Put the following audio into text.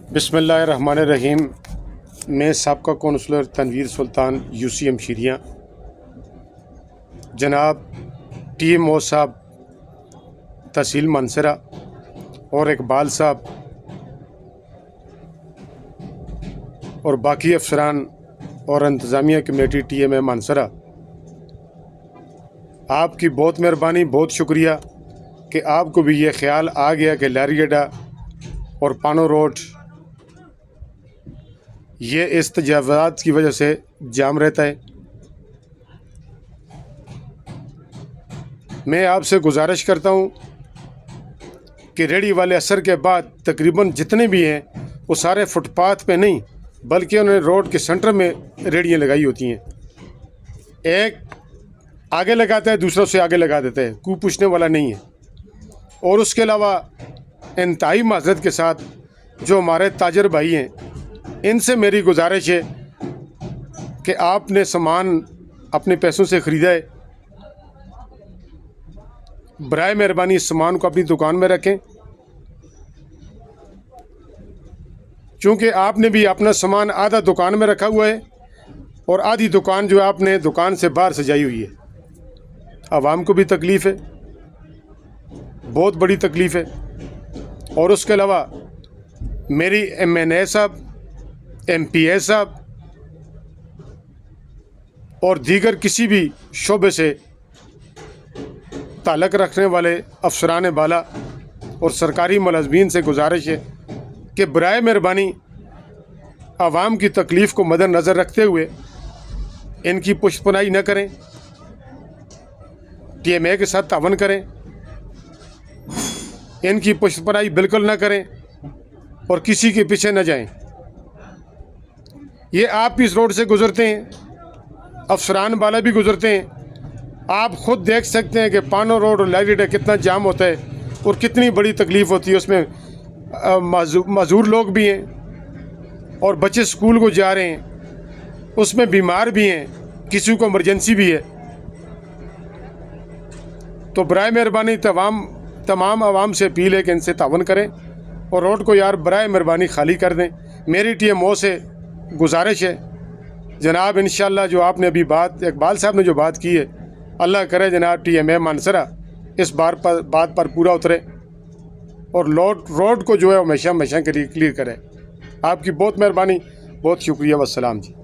बिस्मिल्लाहिर्रहमानिर्रहीम। मैं साबका कौंसलर तनवीर सुल्तान UCM शीरियाँ, जनाब TMO साहब तहसील मानसरा और इकबाल साहब और बाकी अफसरान और इंतज़ामिया कमेटी TMA मानसरा, आपकी बहुत मेहरबानी, बहुत शुक्रिया कि आपको भी ये ख्याल आ गया कि लारीगड्डा और पानो रोड ये इस तजावज़ात की वजह से जाम रहता है। मैं आपसे गुजारिश करता हूँ कि रेडी वाले असर के बाद तकरीबन जितने भी हैं वो सारे फुटपाथ पे नहीं बल्कि उन्होंने रोड के सेंटर में रेडियाँ लगाई होती हैं। एक आगे लगाता है, दूसरों से आगे लगा देता है, कोई पूछने वाला नहीं है। और उसके अलावा इंतहाई माज़रत के साथ जो हमारे ताजर भाई हैं, इनसे मेरी गुजारिश है कि आपने सामान अपने पैसों से ख़रीदा है, बराए मेहरबानी इस सामान को अपनी दुकान में रखें, क्योंकि आपने भी अपना सामान आधा दुकान में रखा हुआ है और आधी दुकान जो आपने दुकान से बाहर सजाई हुई है। आवाम को भी तकलीफ़ है, बहुत बड़ी तकलीफ़ है। और उसके अलावा मेरी MNA साहब, MPA साहब और दीगर किसी भी शोबे से ताल्लुक़ रखने वाले अफसरान बाला और सरकारी मुलाज़मीन से गुजारिश है कि बराए मेहरबानी आवाम की तकलीफ़ को मद्देनज़र रखते हुए इनकी पुष्पनाई न करें, TMA के साथ तावन करें, इनकी पुष्पनाई बिल्कुल न करें और किसी के पीछे न जाएं। ये आप भी इस रोड से गुज़रते हैं, अफसरान वाला भी गुज़रते हैं, आप ख़ुद देख सकते हैं कि पानो रोड और लारीगड्डा कितना जाम होता है और कितनी बड़ी तकलीफ़ होती है। उसमें मज़दूर लोग भी हैं और बच्चे स्कूल को जा रहे हैं, उसमें बीमार भी हैं, किसी को इमरजेंसी भी है। तो बराए मेहरबानी तमाम आवाम से अपील है कि इनसे तावन करें और रोड को यार बराए मेहरबानी खाली कर दें। मेरी TMO से गुजारिश है जनाब, इंशाअल्लाह जो आपने अभी बात इकबाल साहब ने जो बात की है, अल्लाह करे जनाब TMA मानसरा इस बात पर पूरा उतरे और रोड को जो है हमेशा के लिए क्लियर करे। आपकी बहुत मेहरबानी, बहुत शुक्रिया। वस्सलाम जी।